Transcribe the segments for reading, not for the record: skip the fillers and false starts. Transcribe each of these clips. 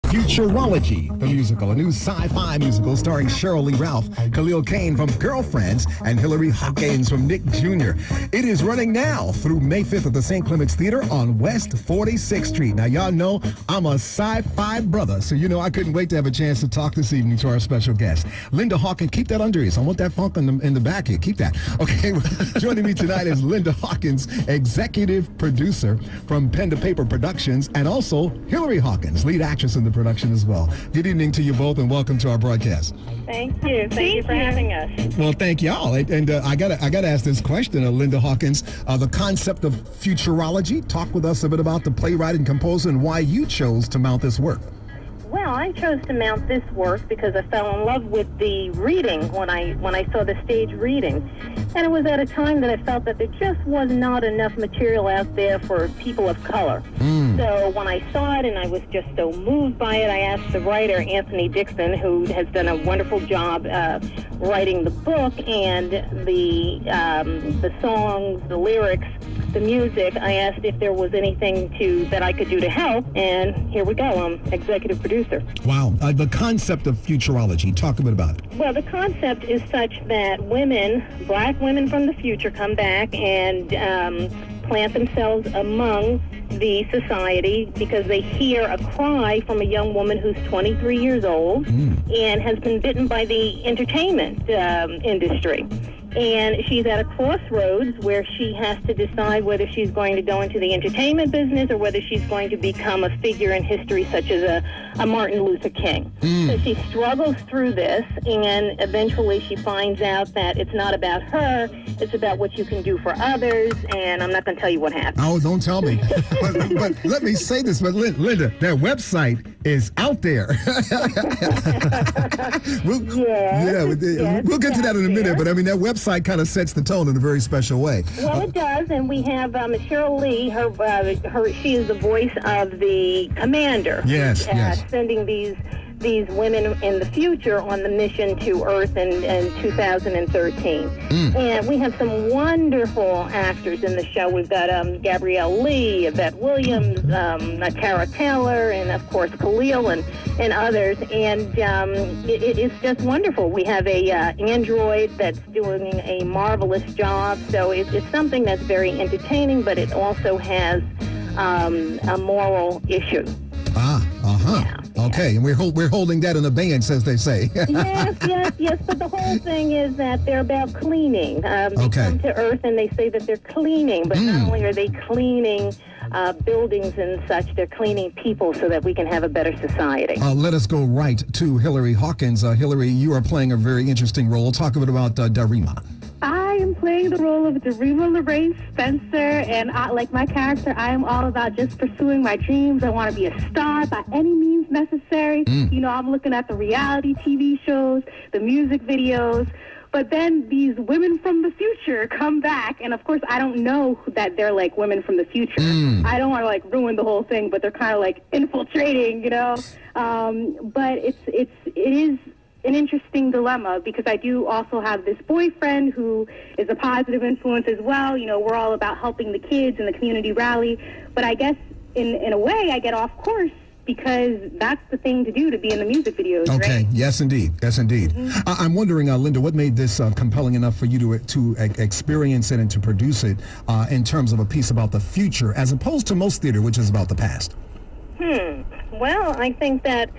Futurology, the musical, a new sci-fi musical starring Cheryl Lee Ralph, Khalil Kane from Girlfriends, and Hilary Hawkins from Nick Jr. It is running now through May 5th at the St. Clements Theater on West 46th Street. Now, y'all know I'm a sci-fi brother, so you know I couldn't wait to have a chance to talk this evening to our special guest, Linda Hawkins. Keep that under ears. I want that funk in the back here. Keep that. Okay, joining me tonight is Linda Hawkins, executive producer from Pen to Paper Productions, and also Hilary Hawkins, lead actress in the production as well. Good evening to you both, and welcome to our broadcast. Thank you. Thank you for having us. Well, thank y'all. And I gotta ask this question, Linda Hawkins. The concept of futurology. Talk with us a bit about the playwright and composer and why you chose to mount this work. Well, I chose to mount this work because I fell in love with the reading when I saw the stage reading. And it was at a time that I felt that there just was not enough material out there for people of color. So when I saw it and I was just so moved by it, I asked the writer, Anthony Dixon, who has done a wonderful job writing the book and the songs, the lyrics, the music. I asked if there was anything that I could do to help, and here we go. I'm executive producer. Wow. The concept of futurology. Talk a bit about it. Well, the concept is such that women, black women from the future, come back and plant themselves among the society because they hear a cry from a young woman who's 23 years old and has been bitten by the entertainment industry. And she's at a crossroads where she has to decide whether she's going to go into the entertainment business or whether she's going to become a figure in history such as a Martin Luther King. So she struggles through this, and eventually she finds out that it's not about her, it's about what you can do for others, and I'm not going to tell you what happens. Oh, don't tell me. but let me say this, but Linda, their website is out there. We'll get to that in a minute, but I mean, that website kind of sets the tone in a very special way. Well, it does, and we have Cheryl Lee. She is the voice of the commander. Yes, yes. Sending these women in the future on the mission to Earth in 2013. And we have some wonderful actors in the show. We've got Gabrielle Lee, Yvette Williams, Tara Taylor, and of course Khalil and others. And it's just wonderful. We have a android that's doing a marvelous job. So it's something that's very entertaining, but it also has a moral issue. Okay, and we're holding that in abeyance, as they say. yes. But the whole thing is that they're about cleaning. They come to Earth and they say that they're cleaning, but not only are they cleaning buildings and such, they're cleaning people so that we can have a better society. Let us go right to Hilary Hawkins. Hilary, you are playing a very interesting role. Talk a bit about Darima. I am playing the role of Darima Lorraine Spencer, and like my character, I am all about just pursuing my dreams. I want to be a star by any means necessary. You know, I'm looking at the reality TV shows, the music videos, but then these women from the future come back, and of course I don't know that they're like women from the future. I don't want to like ruin the whole thing, but they're kind of like infiltrating, you know. But it is an interesting dilemma because I do also have this boyfriend who is a positive influence as well. You know, we're all about helping the kids and the community rally, but I guess in a way I get off course because that's the thing to do, to be in the music videos, okay, right? Yes, indeed. I'm wondering, Linda, what made this compelling enough for you to experience it and to produce it in terms of a piece about the future as opposed to most theater, which is about the past? Well, I think that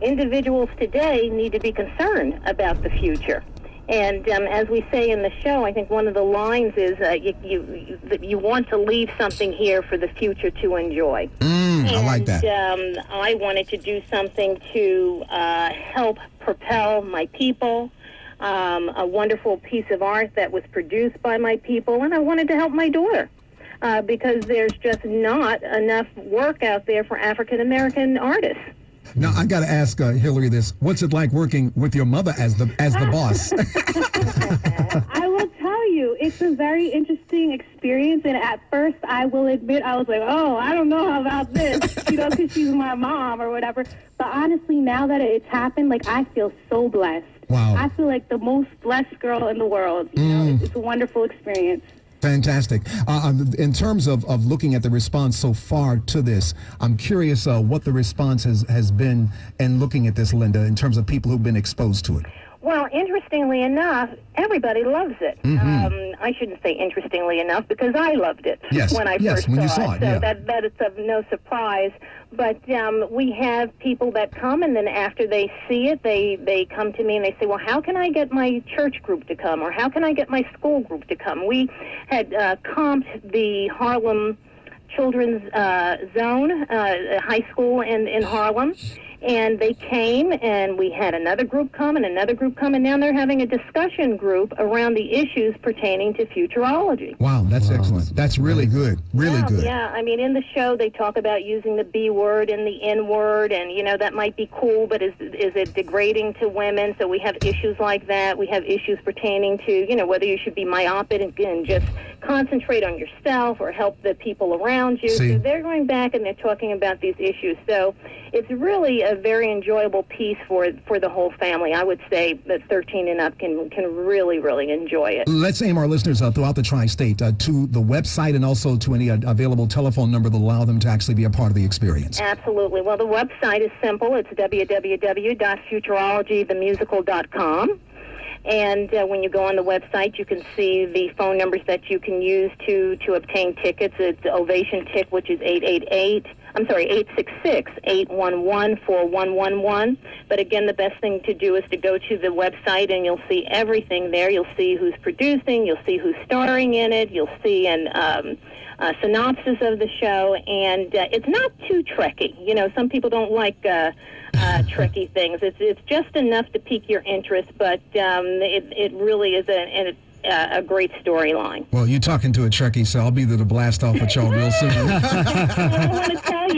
individuals today need to be concerned about the future. And as we say in the show, I think one of the lines is you want to leave something here for the future to enjoy. I like that. I wanted to do something to help propel my people, a wonderful piece of art that was produced by my people, and I wanted to help my daughter. Because there's just not enough work out there for African-American artists. Now, I got to ask Hilary this. What's it like working with your mother as the boss? I will tell you, it's a very interesting experience. And at first, I will admit, I was like, oh, I don't know about this, you know, because she's my mom or whatever. But honestly, now that it's happened, like, I feel so blessed. Wow. I feel like the most blessed girl in the world. You know, it's a wonderful experience. Fantastic. In terms of looking at the response so far to this, I'm curious what the response has been in looking at this, Linda, in terms of people who've been exposed to it. Well, interestingly enough, everybody loves it. I shouldn't say interestingly enough because I loved it when I first saw it. So that is of no surprise. But we have people that come, and then after they see it, they come to me and they say, well, how can I get my church group to come, or how can I get my school group to come? We had comped the Harlem Children's Zone, high school in Harlem. And they came, and we had another group come, and another group come, and now they're having a discussion group around the issues pertaining to futurology. Wow, that's excellent. That's really good. Really good. Yeah, I mean, in the show, they talk about using the B word and the N word, and, you know, that might be cool, but is it degrading to women? So we have issues like that. We have issues pertaining to, you know, whether you should be myopic and just concentrate on yourself or help the people around you. So they're going back and they're talking about these issues. So it's really a very enjoyable piece for the whole family. I would say that 13 and up can really, really enjoy it. Let's aim our listeners throughout the tri-state to the website and also to any available telephone number that allow them to actually be a part of the experience. Absolutely. Well, the website is simple. It's www.futurologythemusical.com. And when you go on the website, you can see the phone numbers that you can use to obtain tickets. It's Ovation Tick, which is 866-811-4111. But again, the best thing to do is to go to the website, and you'll see everything there. You'll see who's producing. You'll see who's starring in it. You'll see a synopsis of the show, and it's not too Trekky. You know, some people don't like tricky things. It's just enough to pique your interest, but it really is a great storyline. Well, you're talking to a Trekkie, so I'll be there to blast off with y'all real soon.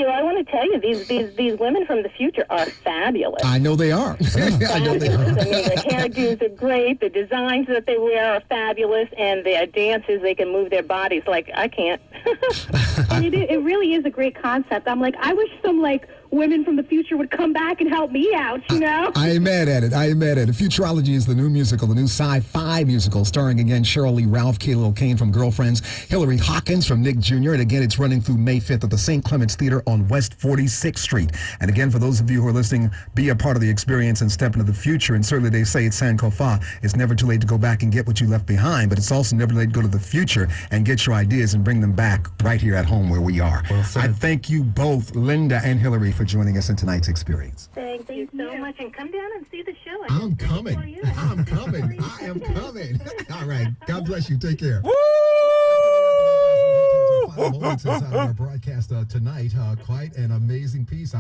I want to tell you, these women from the future are fabulous. I know they are. I know they are. I mean, the hairdos are great. The designs that they wear are fabulous, and the dances, they can move their bodies like I can't. And it really is a great concept. I'm like, I wish some women from the future would come back and help me out, you know? I ain't mad at it. Futurology is the new musical, the new sci-fi musical, starring again Cheryl Lee Ralph, Khalil Kane from Girlfriends, Hillary Hawkins from Nick Jr., and again it's running through May 5th at the St. Clements Theater on West 46th Street. And again, for those of you who are listening, be a part of the experience and step into the future. And certainly they say it's Sankofa. It's never too late to go back and get what you left behind, but it's also never too late to go to the future and get your ideas and bring them back right here at home where we are. Well, I thank you both, Linda and Hillary, for joining us in tonight's experience. Thank you so much, and come down and see the show. I'm coming. I am coming. All right. God bless you. Take care. Woo! Final moments inside of our broadcast tonight. Quite an amazing piece.